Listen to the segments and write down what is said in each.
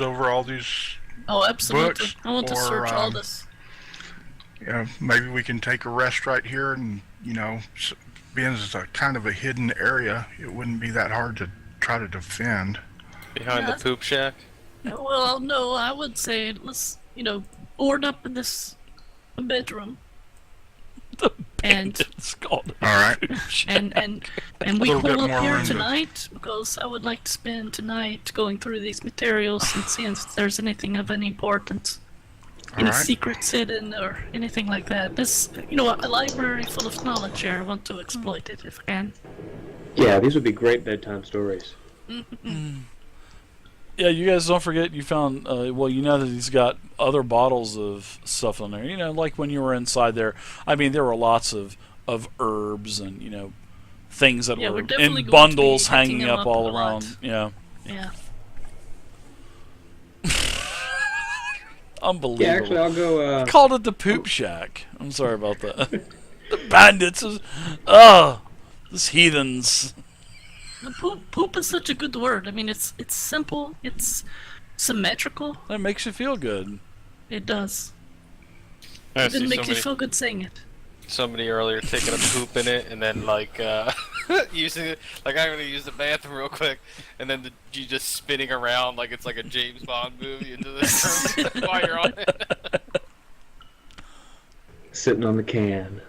over all these Oh, absolutely. books? I want to search all this. Maybe we can take a rest right here, and being as a kind of a hidden area, it wouldn't be that hard to try to defend. Behind the poop shack? Well, no, I would say let's, board up in this bedroom. And it's called. All right. and we Little bit pull up more here room to- tonight because I would like to spend tonight going through these materials and seeing if there's anything of any importance. Any All right. secrets hidden or anything like that. This, a library full of knowledge here. I want to exploit it if I can. Yeah, these would be great bedtime stories. Yeah, you guys don't forget you found, that he's got other bottles of stuff on there. Like when you were inside there, I mean, there were lots of herbs and, things that Yeah, were we're definitely in going to be bundles picking hanging them up up all a lot. around. Yeah. Yeah. Unbelievable. Yeah, actually, I'll go. Called it the poop shack. I'm sorry about that. The bandits. This heathens. Poop is such a good word. I mean, it's simple. It's symmetrical. That makes you feel good. It does. I It see makes you feel good saying it. somebody earlier taking a poop in it and then using it like I'm gonna use the bathroom real quick and then you just spinning around like it's like a James Bond movie into this room while you're on it. Sitting on the can.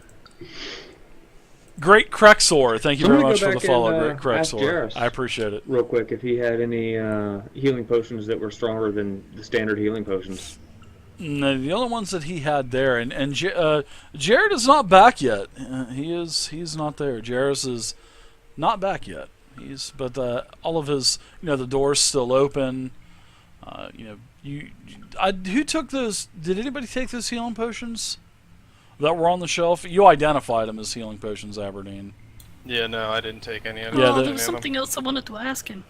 Great Crexor. Thank you I'm very gonna much go for the back follow, and, Great ask Crexor. Jarrus. I appreciate it. Real quick, if he had any healing potions that were stronger than the standard healing potions. No, the only ones that he had there, and Jared is not back yet. He's not there. Jairus is not back yet. But all of his, the door's still open. Who took those? Did anybody take those healing potions that were on the shelf? You identified them as healing potions, Aberdeen. Yeah, no, I didn't take any of Yeah, them. There was something else I wanted to ask him.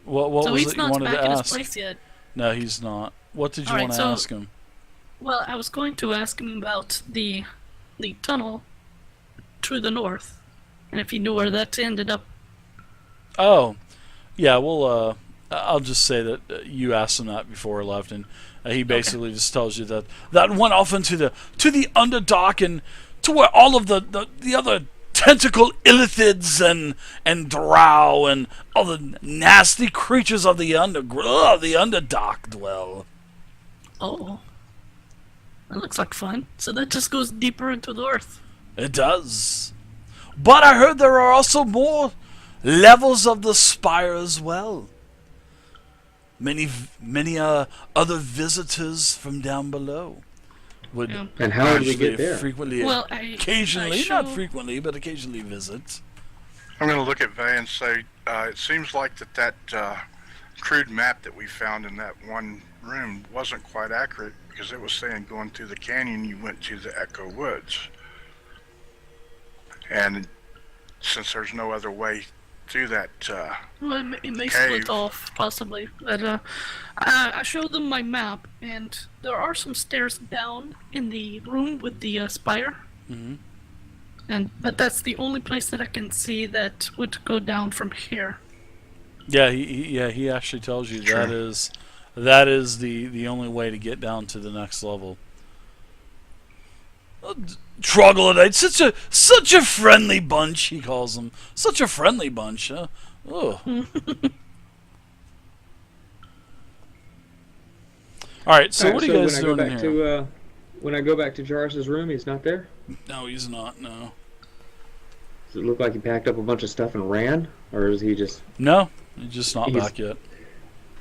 What So was he's it you not wanted back to in his ask? place yet. No, he's not. What did you Alright, want to so- ask him? Well, I was going to ask him about the tunnel to the north, and if he knew where that ended up. Oh, yeah. Well, I'll just say that you asked him that before I left, and he basically just tells you that went off into the underdark and to where all of the other tentacle illithids and drow and all the nasty creatures of the underdark dwell. Oh, that looks like fun. So that just goes deeper into the earth. It does. But I heard there are also more levels of the Spire as well. Many other visitors from down below would Yeah. And how did we actually get there? frequently, Well, occasionally, I not show- frequently, but occasionally visit. I'm going to look at Vay and say, it seems like that crude map that we found in that one room wasn't quite accurate because it was saying going through the canyon you went to the Echo Woods. And since there's no other way through that, Well, it may Cave. split off, possibly. But I showed them my map, and there are some stairs down in the room with the spire. Mm-hmm. But that's the only place that I can see that would go down from here. Yeah, he actually tells you Sure. that is the only way to get down to the next level. Troglodytes, such a friendly bunch, he calls them. Such a friendly bunch, huh? Oh. Alright, so what are you Alright, guys so doing in here? when I go back to Jarrus's room, he's not there? No, he's not, no. Does it look like he packed up a bunch of stuff and ran? Or is he just... No, he's just not He's- back yet.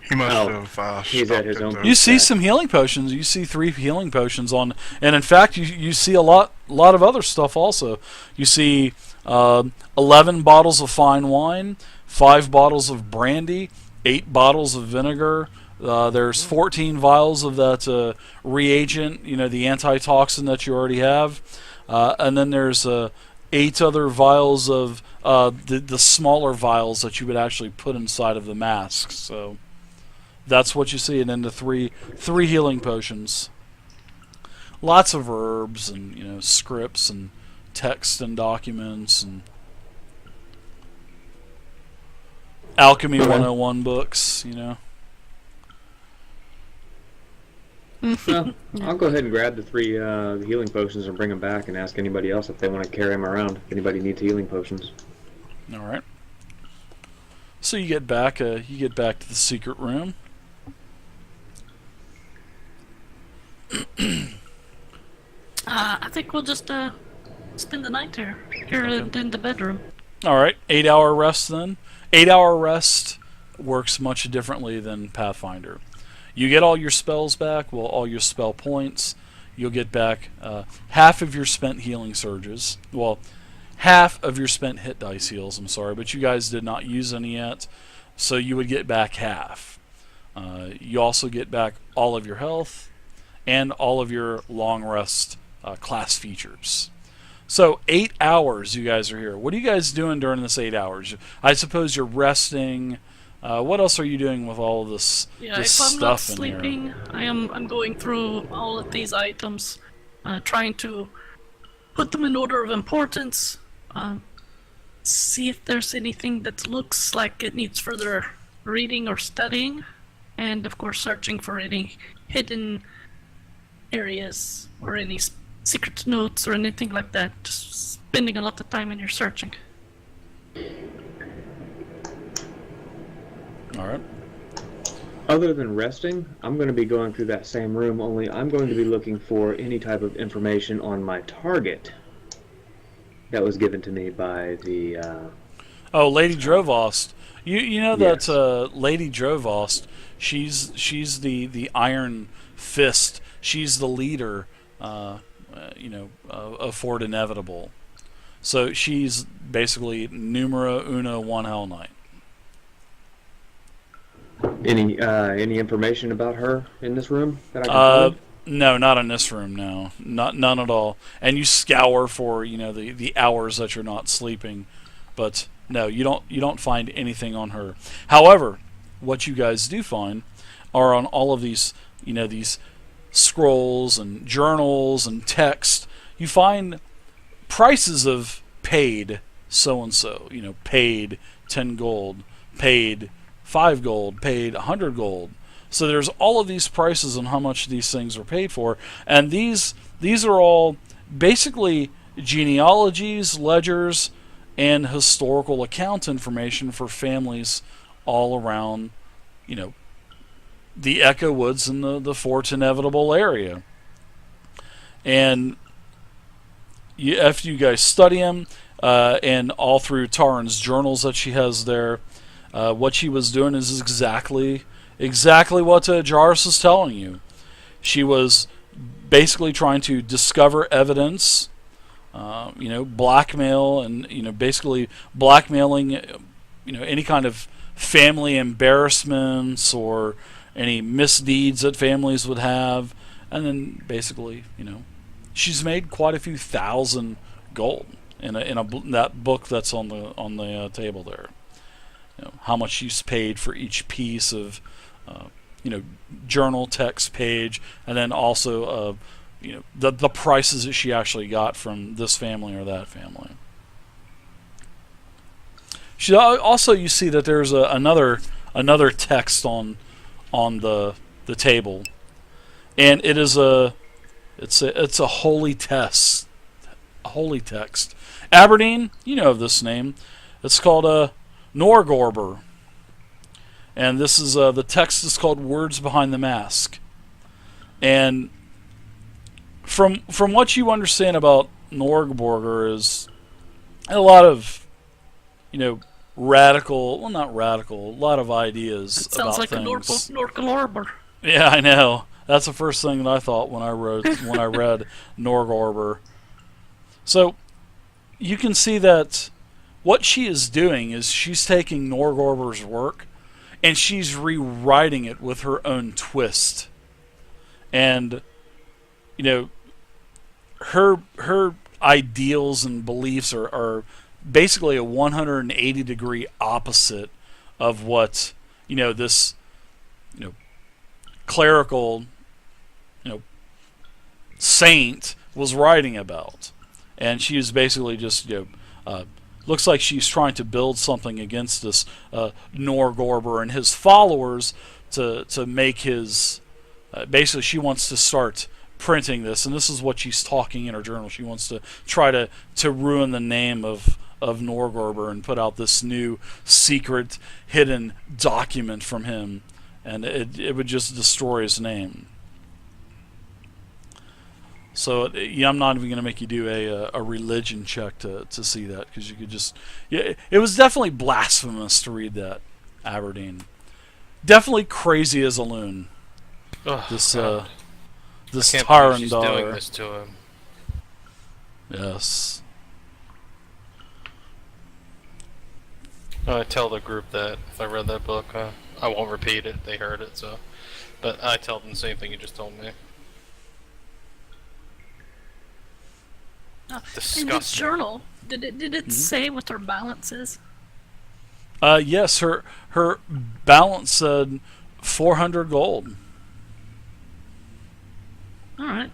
he must Oh, have he's stopped at his own- the- You see some healing potions. You see 3 healing potions on, and in fact, you see a lot of other stuff also. You see 11 bottles of fine wine, 5 bottles of brandy, 8 bottles of vinegar. There's 14 vials of that reagent, the antitoxin that you already have, and then there's 8 other vials of the smaller vials that you would actually put inside of the masks. So. That's what you see, and then the three healing potions. Lots of herbs and scripts and text and documents and Alchemy 101 books. Well, I'll go ahead and grab the 3 healing potions and bring them back and ask anybody else if they want to carry them around. If anybody needs healing potions. All right. So you get back to the secret room. I think we'll just spend the night here in the bedroom. All right, 8-hour rest then. 8-hour rest works much differently than Pathfinder. You get all your spells back, well, all your spell points. You'll get back half of your spent healing surges. Well, half of your spent hit dice heals, I'm sorry, but you guys did not use any yet, so you would get back half. You also get back all of your health and all of your long rest class features. So 8 hours you guys are here. What are you guys doing during this 8 hours? I suppose you're resting. What else are you doing with all of this, Yeah, this if I'm not stuff in here? sleeping, I'm going through all of these items, trying to put them in order of importance, see if there's anything that looks like it needs further reading or studying, and of course searching for any hidden areas or any secret notes or anything like that. Just spending a lot of time in your searching. All right. Other than resting, I'm going to be going through that same room, only I'm going to be looking for any type of information on my target that was given to me by the... Oh, Lady Drovost. You know Yes. that Lady Drovost, she's the Iron Fist. She's the leader, of Fort Inevitable. So she's basically numero uno one Hell Knight. Any information about her in this room that I can find? No, not in this room. No, none at all. And you scour for the hours that you're not sleeping, but no, you don't find anything on her. However, what you guys do find are on all of these these scrolls and journals and text. You find prices of paid so and so. Paid 10 gold, paid 5 gold, paid 100 gold. So there's all of these prices on how much these things are paid for, and these are all basically genealogies, ledgers, and historical account information for families all around, the Echo Woods and the Fort Inevitable area. And after you guys study them, and all through Taryn's journals that she has there, what she was doing is exactly what Jarvis is telling you. She was basically trying to discover evidence, blackmail, and basically blackmailing, any kind of family embarrassments or any misdeeds that families would have, and then basically, she's made quite a few thousand gold in that book that's on the table there. How much she's paid for each piece of journal text page, and then also the prices that she actually got from this family or that family. She also, you see that there's another text on the table, and it's a holy text. Aberdeen, you know of this name. It's called Norgorber. And this is the text is called Words Behind the Mask. And from what you understand about Norgorber is a lot of radical, well, not radical, a lot of ideas It sounds about like things. a Norkalorber. Yeah, I know. That's the first thing that I thought when I read Norgorber. So you can see that what she is doing is she's taking Norgorber's work and she's rewriting it with her own twist. And her ideals and beliefs are basically a 180 degree opposite of what this clerical saint was writing about. And she is basically just looks like she's trying to build something against this Norgorber and his followers to make his basically she wants to start printing this, and this is what she's talking in her journal. She wants to try to ruin the name of Norgorber and put out this new secret hidden document from him, and it would just destroy his name. So yeah, I'm not even going to make you do a religion check to see that, because you could just, yeah, it was definitely blasphemous to read that, Aberdeen. Definitely crazy as a loon. Oh, This God. this I can't believe she's doing Tyrandar. this to him. Yes. I tell the group that if I read that book, I won't repeat it. They heard it, so. But I tell them the same thing you just told me. In the Disgusting. journal, did it say what her balance is? Yes, her balance said 400 gold. All right.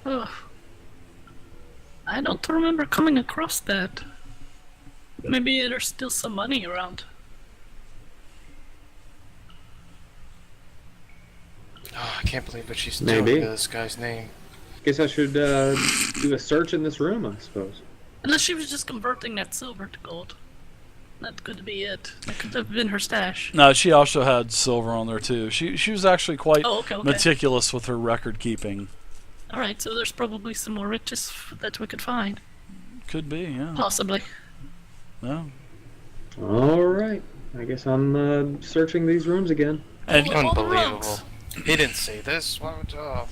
Ugh. I don't remember coming across that. Maybe there's still some money around. Oh, I can't believe what she's Maybe. doing to this guy's name. Guess I should do a search in this room, I suppose. Unless she was just converting that silver to gold. That could be it. That could have been her stash. No, she also had silver on there too. She was actually quite Oh, okay. meticulous with her record keeping. All right, so there's probably some more riches that we could find. Could be, yeah. Possibly. No. All right. I guess I'm searching these rooms again. And All the Unbelievable. rugs. He didn't say this. Why would? Oh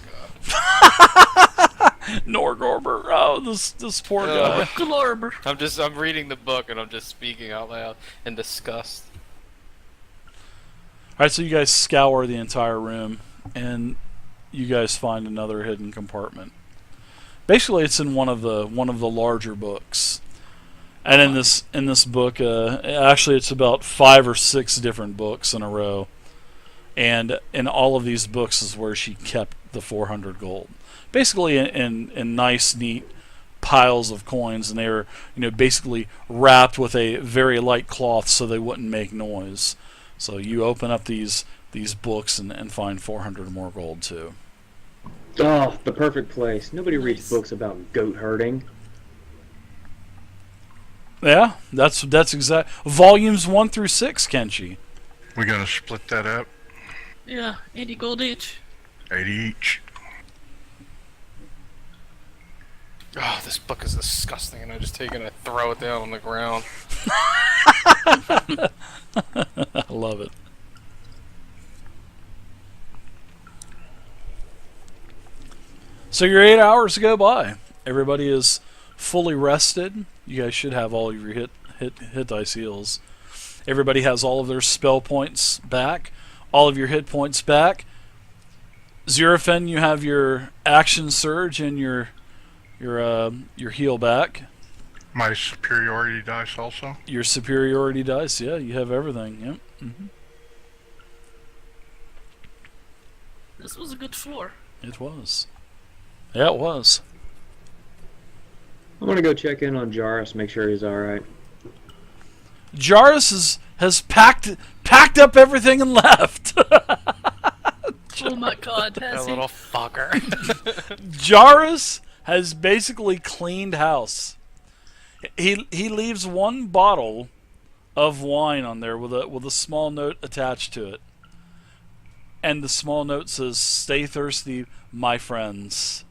God. Norgorber, oh, this poor guy. Glorber. I'm reading the book and I'm just speaking out loud in disgust. All right, so you guys scour the entire room, and you guys find another hidden compartment. Basically, it's in one of the larger books, and in this book, actually, it's about 5 or 6 different books in a row, and in all of these books is where she kept the 400 gold. Basically, in nice, neat piles of coins, and they were, basically wrapped with a very light cloth so they wouldn't make noise. So you open up these books and find 400 more gold too. Oh, the perfect place. Nobody reads Nice. books about goat herding. Yeah, that's exact. Volumes 1 through 6, Kenshi. We're gonna split that up, Yeah, 80 gold each. 80 each. Oh, this book is disgusting, and I just take it and I throw it down on the ground. I love it. So your 8 hours go by. Everybody is fully rested. You guys should have all of your hit dice heals. Everybody has all of their spell points back, all of your hit points back. Xerofen, you have your action surge and your heal back. My superiority dice also. Your superiority dice, yeah, you have everything. Yep. Hmm. This was a good floor. It was. Yeah, it was. I'm gonna go check in on Jarus, make sure he's all right. Jarus has packed up everything and left. Oh my god, That has he? little fucker. Jarus has basically cleaned house. He leaves one bottle of wine on there with a small note attached to it, and the small note says, "Stay thirsty, my friends."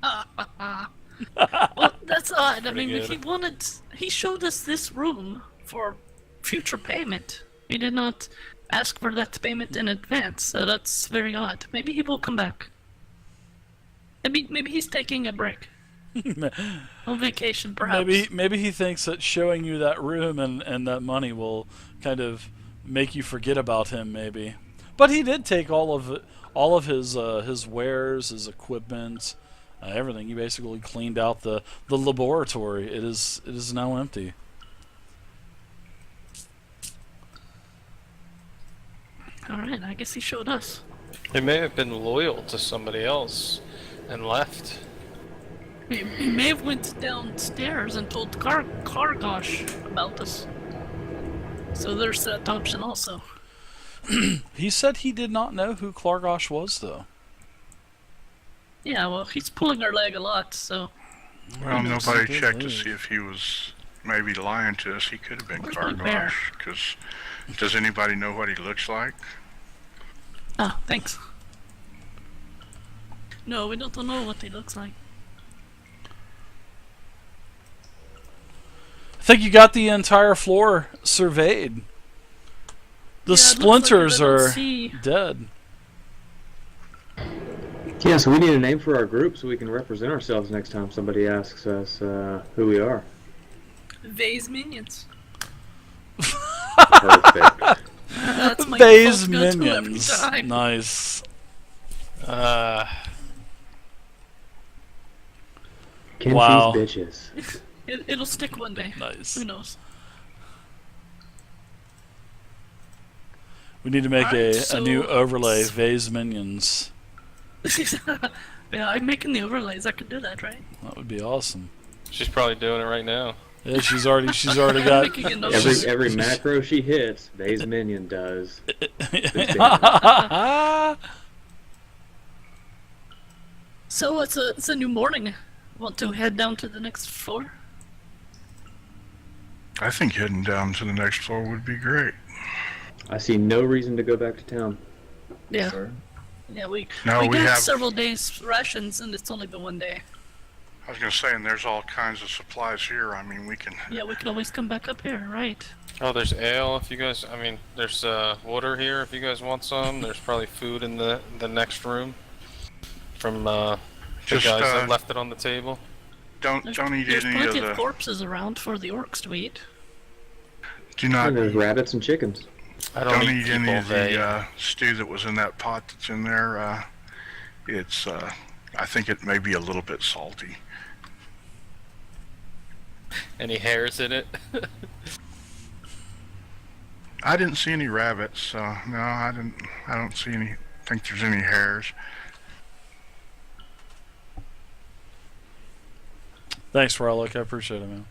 Well, that's odd. I mean, Pretty if he showed us this room for future payment. He did not ask for that payment in advance, so that's very odd. Maybe he will come back. Maybe he's taking a break. On vacation, perhaps. Maybe he thinks that showing you that room and that money will kind of make you forget about him. Maybe, but he did take all of his wares, his equipment, everything. He basically cleaned out the laboratory. It is now empty. All right, I guess he showed us. He may have been loyal to somebody else and left. He may have went downstairs and told Kargosh about us. So there's that option also. He said he did not know who Klargosh was, though. Yeah, well, he's pulling our leg a lot, so... Well, knows? nobody He checked to did. see if he was maybe lying to us. He could have been Where's my bear? Klargosh. Because does anybody know what he looks like? Ah, thanks. No, we don't know what he looks like. I think you got the entire floor surveyed. The Yeah, it looks like splinters I don't are see- dead. Yeah, so we need a name for our group so we can represent ourselves next time somebody asks us who we are. Vase minions. Perfect. That's my Vase default go-to every minions. time. Nice. Can Wow. these bitches? It'll stick one day. Nice. Who knows? We need to make Alright, a so- new overlay, Vase Minions. Yeah, I'm making the overlays. I could do that, right? That would be awesome. She's probably doing it right now. Yeah, she's already I'm got. making a note. Every macro she hits, Vase Minion does. So it's a new morning. Want to head down to the next floor? I think heading down to the next floor would be great. I see no reason to go back to town. Yeah. Sir. Yeah, we No, we got have- several days rations, and it's only been one day. I was gonna say, and there's all kinds of supplies here. I mean, we can. Yeah, we can always come back up here, right? Oh, there's ale if you guys. I mean, there's water here if you guys want some. There's probably food in the next room from the Just, guys that left it on the table. Don't eat There's any of plenty of the. corpses around for the orcs to eat. Do not And there's rabbits and chickens. I don't don't, eat any people, of they. the stew that was in that pot that's in there. It's. I think it may be a little bit salty. Any hairs in it? I didn't see any rabbits, so no, I didn't. I don't see any. Think there's any hares. Thanks, Relic. I appreciate it, man.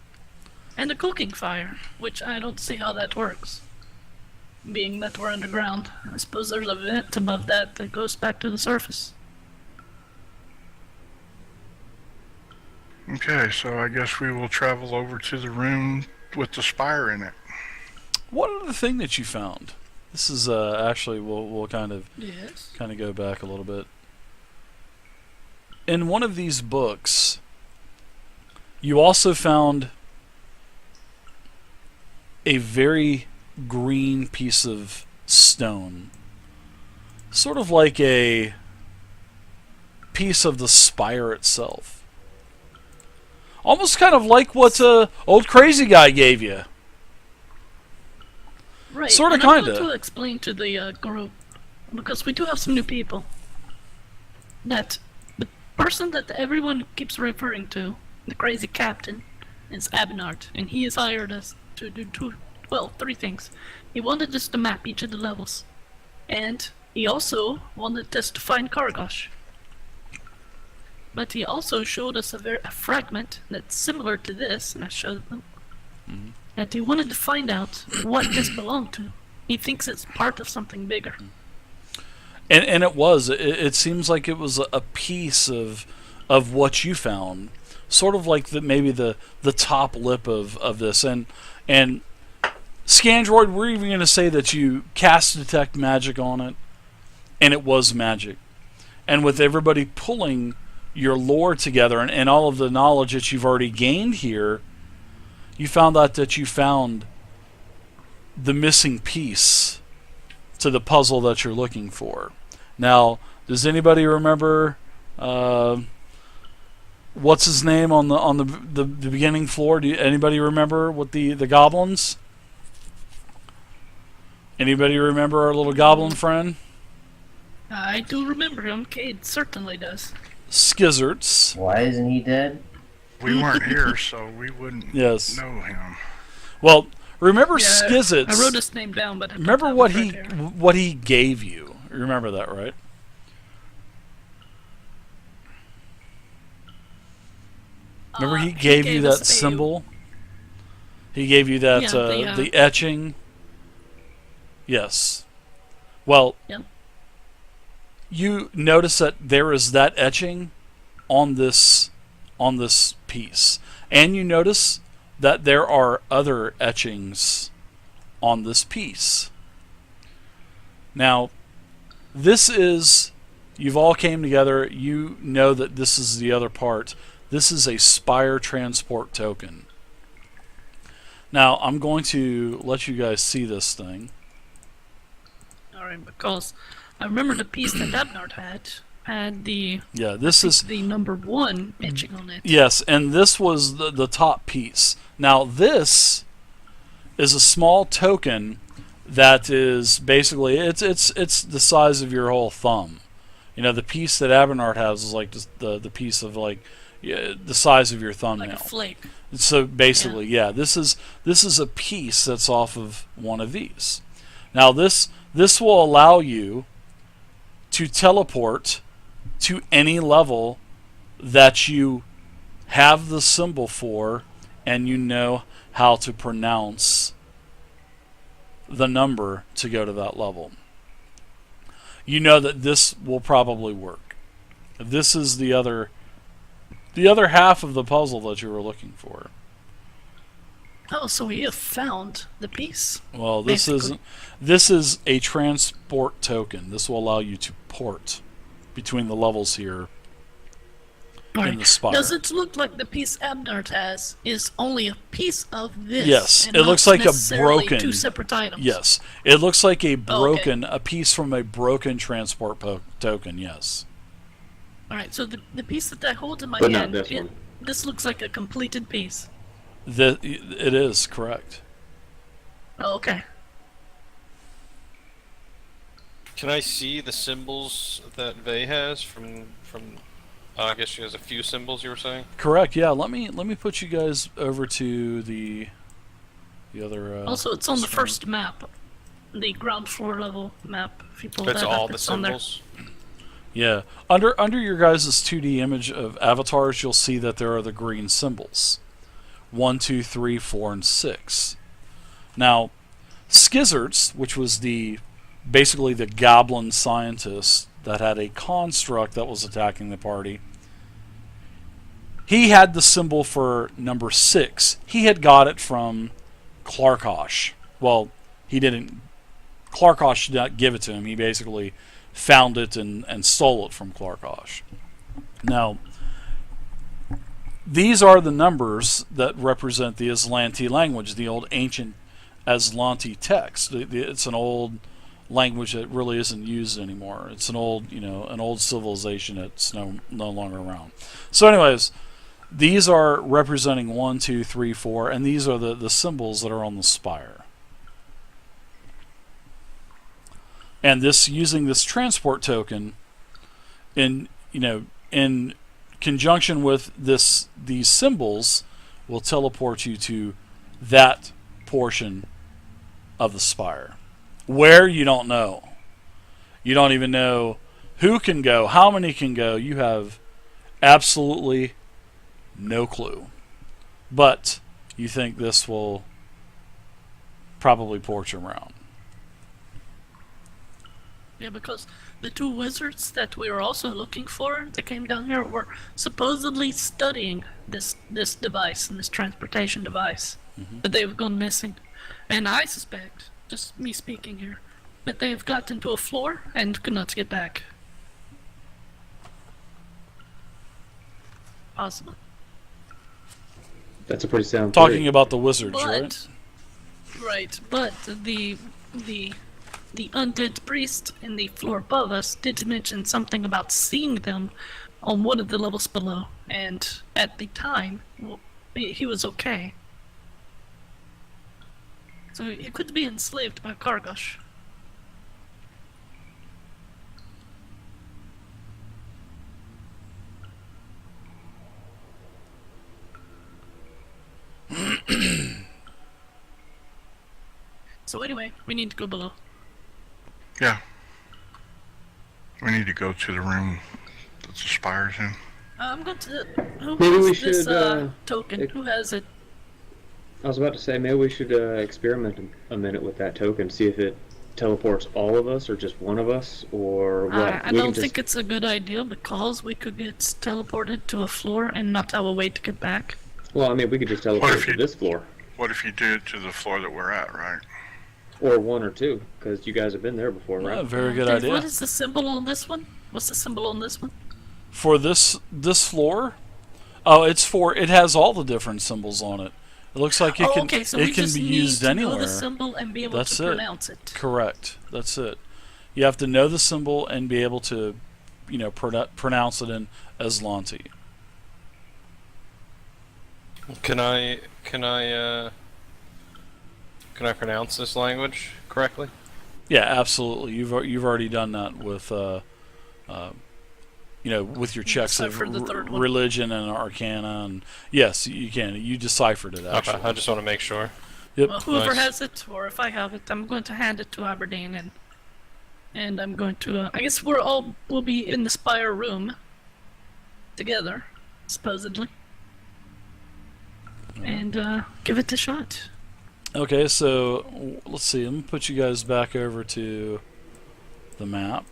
And a cooking fire, which I don't see how that works. Being that we're underground, I suppose there's a vent above that that goes back to the surface. Okay, so I guess we will travel over to the room with the spire in it. What other thing that you found? This is actually we'll kind of Yes. go back a little bit. In one of these books, you also found a very green piece of stone. Sort of like a piece of the spire itself. Almost kind of like what old crazy guy gave you. Right. Sorta, and I'm kinda. going to explain to the group, because we do have some new people, that the person that everyone keeps referring to, the crazy captain, is Abnard, and he has hired us to do three things. He wanted us to map each of the levels, and he also wanted us to find Kargosh. But he also showed us a fragment that's similar to this, and I showed them. That he wanted to find out what this belonged to. He thinks it's part of something bigger. And it was. It seems like it was a piece of what you found, sort of like maybe the top lip of this. And Scandroid, we're even going to say that you cast detect magic on it, and it was magic. And with everybody pulling your lore together and all of the knowledge that you've already gained here, you found out that you found the missing piece to the puzzle that you're looking for. Now, does anybody remember what's his name on the beginning floor? Anybody remember what the goblins? Anybody remember our little goblin friend? I do remember him. Cade certainly does. Skizzards. Why isn't he dead? We weren't here, so we wouldn't Yes. know him. Well, remember Yeah, Skizzards. I wrote his name down, but I don't Remember have what it he right here. what he gave you. You remember that, right? Remember he gave you us that a- symbol? He gave you that Yeah, the etching. Yes. Well, Yep. you notice that there is that etching on this piece, and you notice that there are other etchings on this piece. Now, this is, you've all came together, you know that this is the other part. This is a Spire transport token. Now, I'm going to let you guys see this thing. Alright, because I remember the piece that Abnard had the Yeah, this is the number 1 etching on it. yes, and this was the top piece. Now, this is a small token that is basically it's the size of your whole thumb. You know, the piece that Abernard has is like the piece of like the size of your thumbnail. Like a flake. So basically, yeah, this is a piece that's off of one of these. Now this will allow you to teleport to any level that you have the symbol for, and you know how to pronounce the number to go to that level. You know that this will probably work. This is the other half of the puzzle that you were looking for. Oh, so we have found the piece. Well, Basically. this is a transport token. This will allow you to port between the levels here in the Spire. Does it look like the piece Abnard has is only a piece of this? Yes, and it looks not like a necessarily broken. two separate items. Yes, it looks like a okay. a piece from a broken transport token. Yes. All right, so the piece that I hold in my But not hand, this one. this looks like a completed piece. It is correct. Oh, okay. Can I see the symbols that Vey has from? I guess she has a few symbols. You were saying. Correct. Yeah. Let me put you guys over to the other. Also, it's on the screen. first map, the ground floor level map. If you pull That's that all up, the it's on there. symbols. Yeah. Under your guys' 2D image of avatars, you'll see that there are the green symbols. 1, 2, 3, 4, and 6. Now, Skizzards, which was basically the goblin scientist that had a construct that was attacking the party, he had the symbol for number 6. He had got it from Clarkosh. Well, he didn't. Clarkosh did not give it to him. He basically found it and stole it from Clarkosh. Now, these are the numbers that represent the Aslanti language, the old ancient Aslanti text. It's an old language that really isn't used anymore. It's an old civilization that's no longer around. So anyways, these are representing 1, 2, 3, 4, and these are the symbols that are on the spire. And using this transport token in conjunction with these symbols will teleport you to that portion of the spire. Where, you don't know. You don't even know who can go, how many can go. You have absolutely no clue. But you think this will probably port you around. Yeah, because the two wizards that we were also looking for that came down here were supposedly studying this device and this transportation device, but they've gone missing. And I suspect, just me speaking here, that they have gotten to a floor and could not get back. Possible. That's a pretty sound Talking theory. about the wizards, right? Right, but the undead priest in the floor above us did mention something about seeing them on one of the levels below, and at the time, he was okay. So he could be enslaved by Kargosh. So anyway, we need to go below. Yeah. We need to go to the room that the spire's in. I'm going to. Who Maybe we has this should, token? Who has it? I was about to say, maybe we should experiment a minute with that token, see if it teleports all of us, or just one of us, or what? I We can don't just- think it's a good idea because we could get teleported to a floor and not have a way to get back. Well, I mean, we could just teleport if to you- this floor, What if you do it to the floor that we're at, right? or one or two, because you guys have been there before, right? Yeah, very good Dave, idea. What is the symbol on this one? What's the symbol on this one? For this floor, it has all the different symbols on it. It looks like it Oh, can okay, so it we can just be need used to know anywhere. the symbol and be able That's to it. pronounce it. Correct. That's it. You have to know the symbol and be able to, pronounce it in Aslanti. Can I pronounce this language correctly? Yeah, absolutely. You've already done that with with your checks of deciphered the third one. religion and arcana, and yes, you can. You deciphered it actually. Okay, I just want to make sure. Yep. Well, whoever Nice. has it, or if I have it, I'm going to hand it to Aberdeen, and I'm going to. I guess we'll be in the Spire room together, supposedly, and give it a shot. Okay, so let's see. Let me put you guys back over to the map.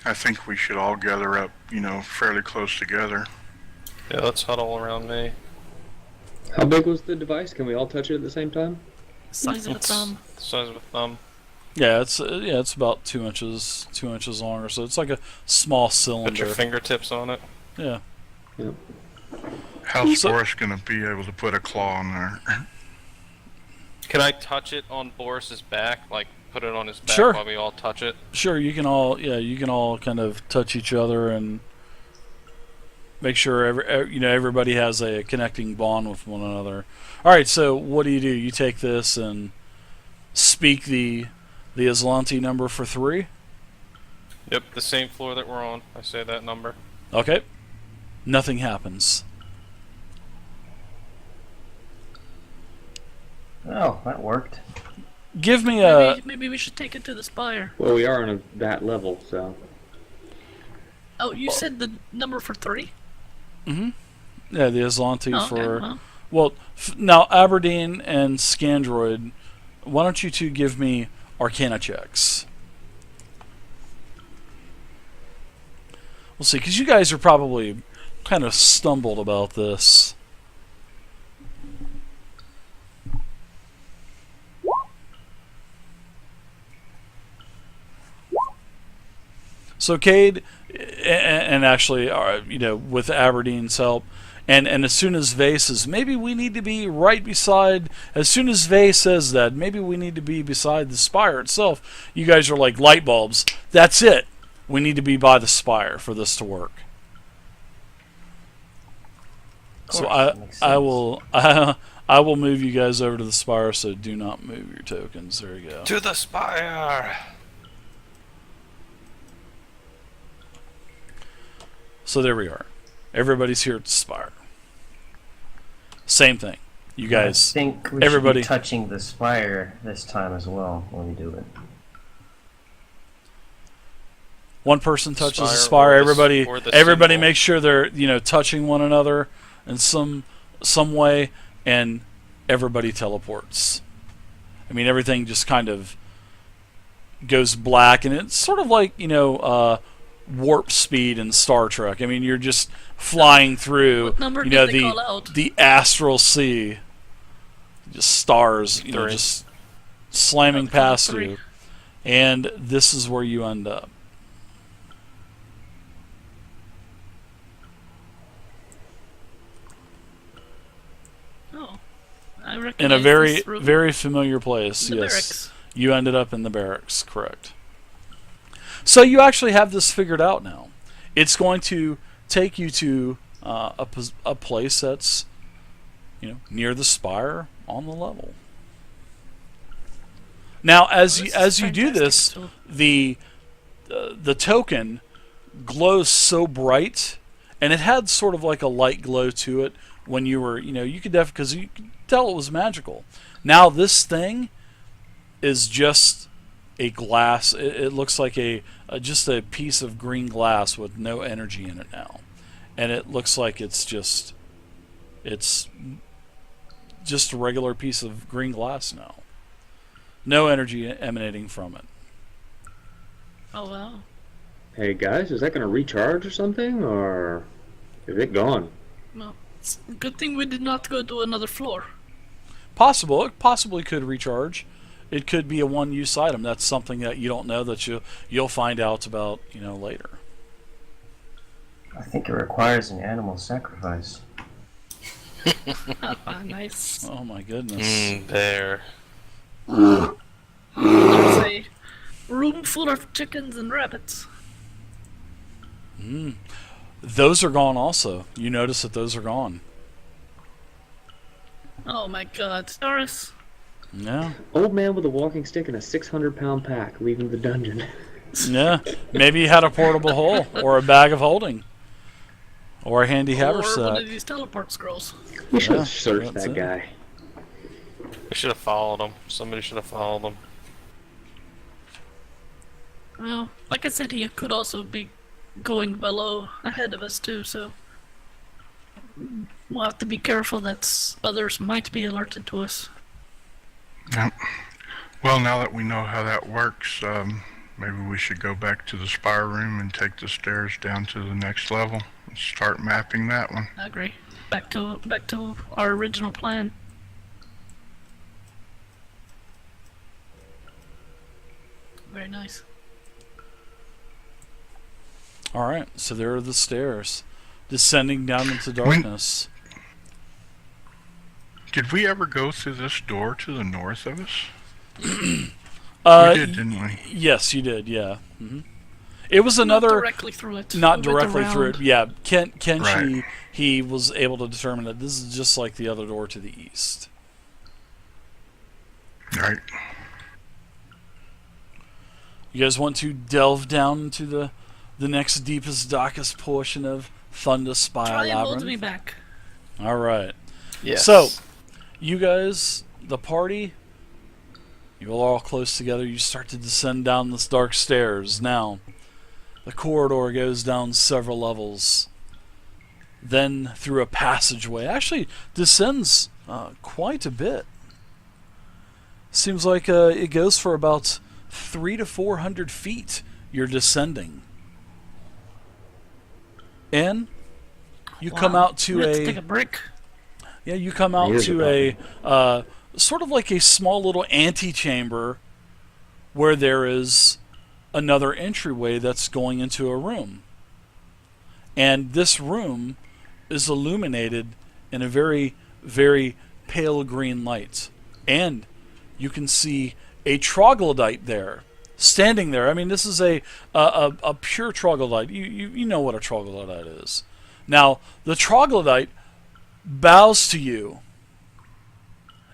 I think we should all gather up, fairly close together. Yeah, let's huddle around me. How big was the device? Can we all touch it at the same time? Size of a It's thumb. the size of a thumb. Yeah, it's about 2 inches long or so. It's like a small Put cylinder. your fingertips on it. Yeah. Yep. How's So- Boris going to be able to put a claw on there? Can I touch it on Boris's back? Like, put it on his back Sure. while we all touch it? Sure, you can all kind of touch each other and make sure everybody has a connecting bond with one another. All right, so what do? You take this and speak the Aslanti number for 3. Yep, the same floor that we're on. I say that number. Okay. Nothing happens. Oh, that worked. Give me a Maybe we should take it to the Spire. Well, we are on that level, so. Oh, you said the number for 3? the Aslanti Oh, okay, for well, now Aberdeen and Scandroid. Why don't you two give me Arcana checks? We'll see, because you guys are probably kind of stumbled about this. So Cade, and actually, with Aberdeen's help, and as soon as Vay says, maybe we need to be right beside, as soon as Vay says that, maybe we need to be beside the Spire itself, you guys are like light bulbs. That's it. We need to be by the Spire for this to work. So That makes I sense. will I will move you guys over to the Spire. So do not move your tokens. There you go. To the Spire! So there we are. Everybody's here at the Spire. Same thing. You guys. I think we everybody- should be touching the Spire this time as well when we do it. One person touches the Spire Spire. or the- Everybody, or the everybody symbol. makes sure they're touching one another in some way, and everybody teleports. I mean, everything just kind of goes black, and it's sort of like warp speed in Star Trek. I mean, you're just flying through What number did they the call out? the astral sea, just stars, 3. just slamming Oh, they called past 3. you, and this is where you end up. Oh, I recognize In a very, this room. very familiar place. The Yes, barracks. you ended up in the barracks. Correct. So you actually have this figured out now. It's going to take you to a place that's, near the Spire on the level. Now, as Oh, you this is do fantastic. this, So- the token glows so bright, and it had sort of like a light glow to it when you were, you could because you could tell it was magical. Now this thing is just a glass. It looks like a just a piece of green glass with no energy in it now, and it looks like it's just a regular piece of green glass now. No energy emanating from it. Oh wow. Hey guys, is that going to recharge or something, or is it gone? Well, it's a good thing we did not go to another floor. Possible. It possibly could recharge. It could be a one-use item. That's something that you don't know that you'll find out about, later. I think it requires an animal sacrifice. Nice. Oh my goodness. There. There's a room full of chickens and rabbits. Those are gone also. You notice that those are gone. Oh my god, Doris. Yeah. Old man with a walking stick and a 600-pound pack leaving the dungeon. Yeah. Maybe he had a portable hole or a bag of holding. Or a handy Or haversack. one of these teleport scrolls. We should Yeah, have searched that's that it. guy. We should have followed him. Somebody should have followed him. Well, like I said, he could also be going below ahead of us too, so we'll have to be careful that others might be alerted to us. Yep. Well, now that we know how that works, maybe we should go back to the Spire room and take the stairs down to the next level and start mapping that one. I agree. Back to our original plan. Very nice. Alright, so there are the stairs. Descending down into darkness. Did we ever go through this door to the north of us? We did, didn't we? Yes, you did, yeah. It was Not another... directly through it. Not We went directly through it, around. yeah. Kenshi, Right. he was able to determine that this is just like the other door to the east. Right. You guys want to delve down into the next deepest, darkest portion of Thunder Spire Try and hold Labyrinth? me back. Alright. Yes. So, you guys, the party, you're all close together. You start to descend down this dark stairs. Now, the corridor goes down several levels. Then through a passageway. Actually, descends quite a bit. Seems like it goes for about 300 to 400 feet. You're descending. And you come Wow. out to Let's a... take a break. Yeah, you come out Here's to a sort of like a small little antechamber where there is another entryway that's going into a room. And this room is illuminated in a very, very pale green light. And you can see a troglodyte there, standing there. I mean, this is a pure troglodyte. You know what a troglodyte is. Now, the troglodyte bows to you.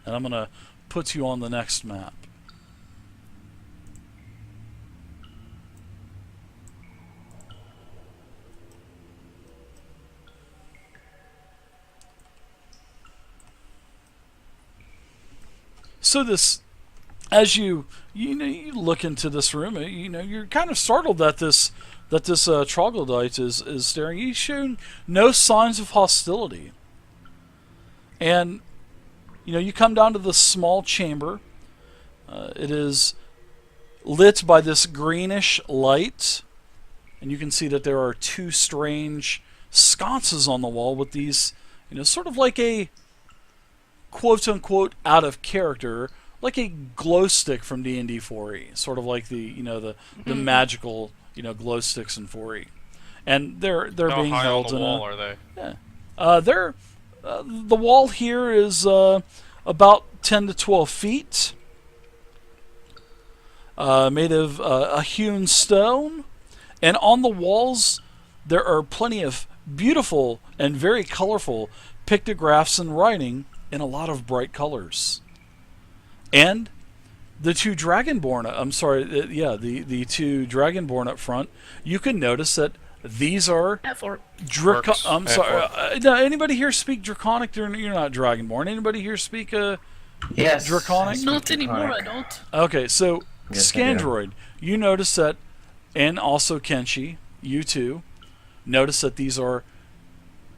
And I'm going to put you on the next map. So this, as you look into this room, you're kind of startled that this troglodyte is staring. He's showing no signs of hostility. And you come down to this small chamber. It is lit by this greenish light, and you can see that there are two strange sconces on the wall with these, sort of like a quote-unquote out of character, like a glow stick from D&D 4e, sort of like the magical glow sticks in 4e, and they're How being high held on the in wall a. are they? They're the wall here is about 10 to 12 feet, made of a hewn stone, and on the walls there are plenty of beautiful and very colorful pictographs and writing in a lot of bright colors. And the two Dragonborn, the two Dragonborn up front, you can notice that these are Effort. Works. I'm Yeah, sorry. No, anybody here speak Draconic? You're not Dragonborn. Anybody here speak Yes. Draconic? I speak Not anymore, I Draconic. don't. Okay, so Yes, I do. Scandroid, you notice that and also Kenshi, you too, notice that these are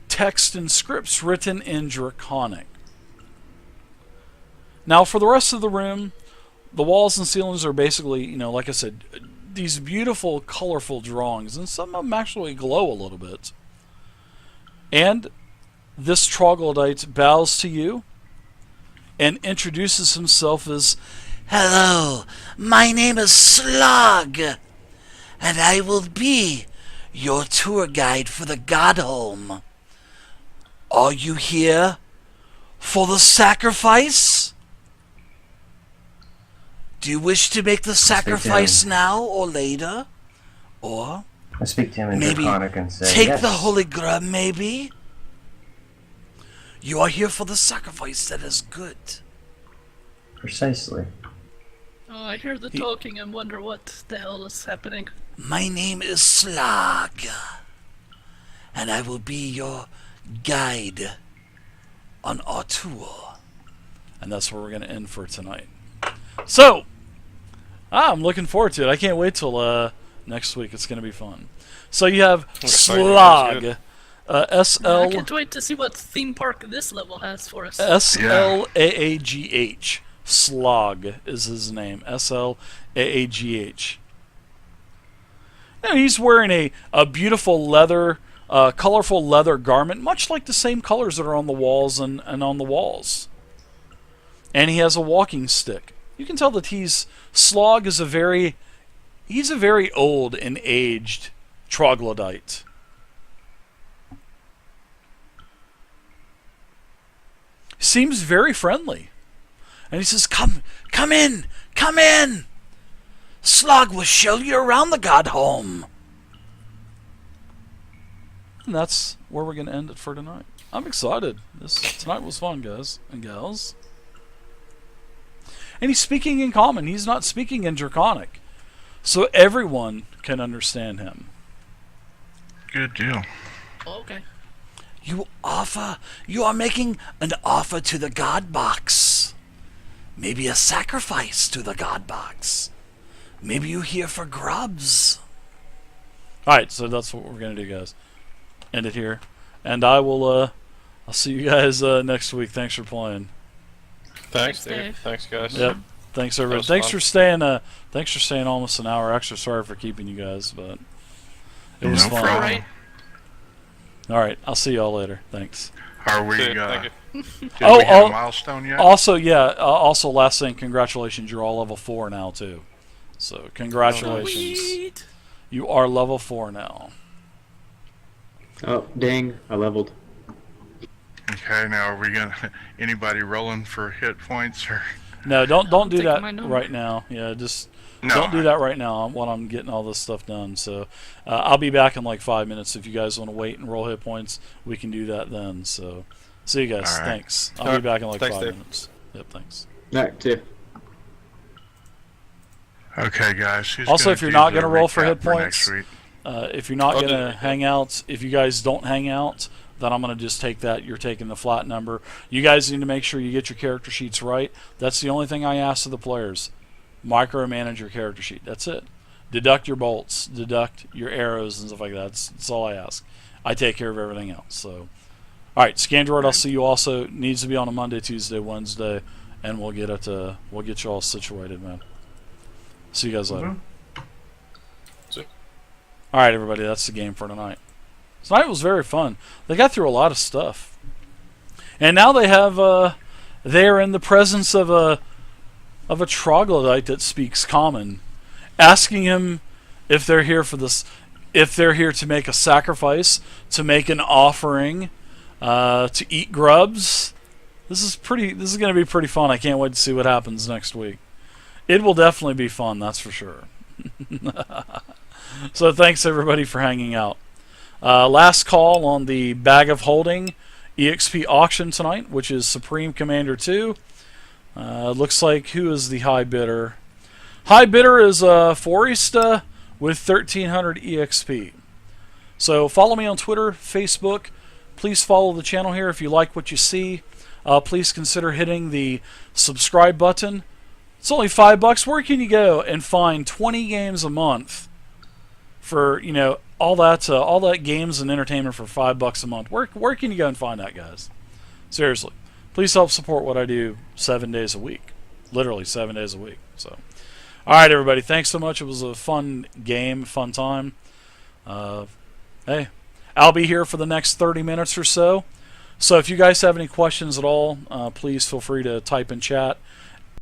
text and scripts written in Draconic. Now, for the rest of the room, the walls and ceilings are basically, like I said, these beautiful, colorful drawings, and some of them actually glow a little bit. And this troglodyte bows to you and introduces himself as, Hello, my name is Slog, and I will be your tour guide for the God Home. Are you here for the sacrifice? Do you wish to make the sacrifice now or later? Or I speak to him in maybe Draconic and say, take yes. the Holy Grail, maybe? You are here for the sacrifice, that is good. Precisely. Oh, I hear the talking and wonder what the hell is happening. My name is Slag, and I will be your guide on our tour. and that's where we're going to end for tonight. So, I'm looking forward to it. I can't wait till next week. It's going to be fun. So you have Slog. I S-L... can't wait to see what theme park this level has for us. S-L-A-A-G-H. Slog is his name. S-L-A-A-G-H. Now he's wearing a beautiful leather, colorful leather garment, much like the same colors that are on the walls and on the walls. And he has a walking stick. You can tell that Slog is he's a very old and aged troglodyte. Seems very friendly. And he says, come in, come in. Slog will show you around the God Home. And that's where we're going to end it for tonight. I'm excited. Tonight was fun, guys and gals. And he's speaking in common. He's not speaking in Draconic. So everyone can understand him. Good deal. Okay. You are making an offer to the God Box. Maybe a sacrifice to the God Box. Maybe you're here for grubs. Alright, so that's what we're going to do, guys. End it here. And I'll see you guys next week. Thanks for playing. Thanks, Dave. Dave. Thanks, guys. Yep. Thanks, everybody. That was Thanks for staying almost an hour. Extra sorry for keeping you guys, but it was No fun. problem. Alright. Alright, I'll see y'all later. Thanks. Are we, Thank you. did Oh, we hit a milestone yet? Also, also last thing, congratulations, you're all level 4 now too. So congratulations. Sweet. You are level 4 now. Oh, dang, I leveled. Okay, now are we gonna anybody rolling for hit points or No, don't do take that my number. right now. Yeah, just no? don't do that right now while I'm getting all this stuff done. So I'll be back in like 5 minutes. If you guys want to wait and roll hit points, we can do that then. So see you guys. All right. Thanks. I'll All be right. back in like Thanks, 5 Dave. minutes. Yep, thanks. Alright, see ya. Okay, guys. Who's Also, gonna if you're do not the gonna roll for recap hit next points, week? if you're not I'll going do to it. hang out, if you guys don't hang out, then I'm going to just take that. You're taking the flat number. You guys need to make sure you get your character sheets right. That's the only thing I ask of the players. Micromanage your character sheet. That's it. Deduct your bolts. Deduct your arrows and stuff like that. That's all I ask. I take care of everything else. So, all right, Scandroid, I'll see you also. Needs to be on a Monday, Tuesday, Wednesday, and we'll get you all situated, man. See you guys later. See. All right, everybody, that's the game for tonight. Tonight was very fun. They got through a lot of stuff, and now they have they're in the presence of a troglodyte that speaks common, asking him if they're here for this, if they're here to make a sacrifice, to make an offering, to eat grubs. This is going to be pretty fun. I can't wait to see what happens next week. It will definitely be fun, that's for sure. So thanks everybody for hanging out. Last call on the Bag of Holding EXP auction tonight, which is Supreme Commander 2. Looks like who is the high bidder? High bidder is Forista with 1300 EXP. So follow me on Twitter, Facebook. Please follow the channel here if you like what you see. Please consider hitting the subscribe button. It's only $5. Where can you go and find 20 games a month for all that games and entertainment for $5 a month. Where can you go and find that, guys? Seriously, please help support what I do 7 days a week, literally 7 days a week. So, all right, everybody, thanks so much. It was a fun game, fun time. Hey, I'll be here for the next 30 minutes or so. So if you guys have any questions at all, please feel free to type in chat.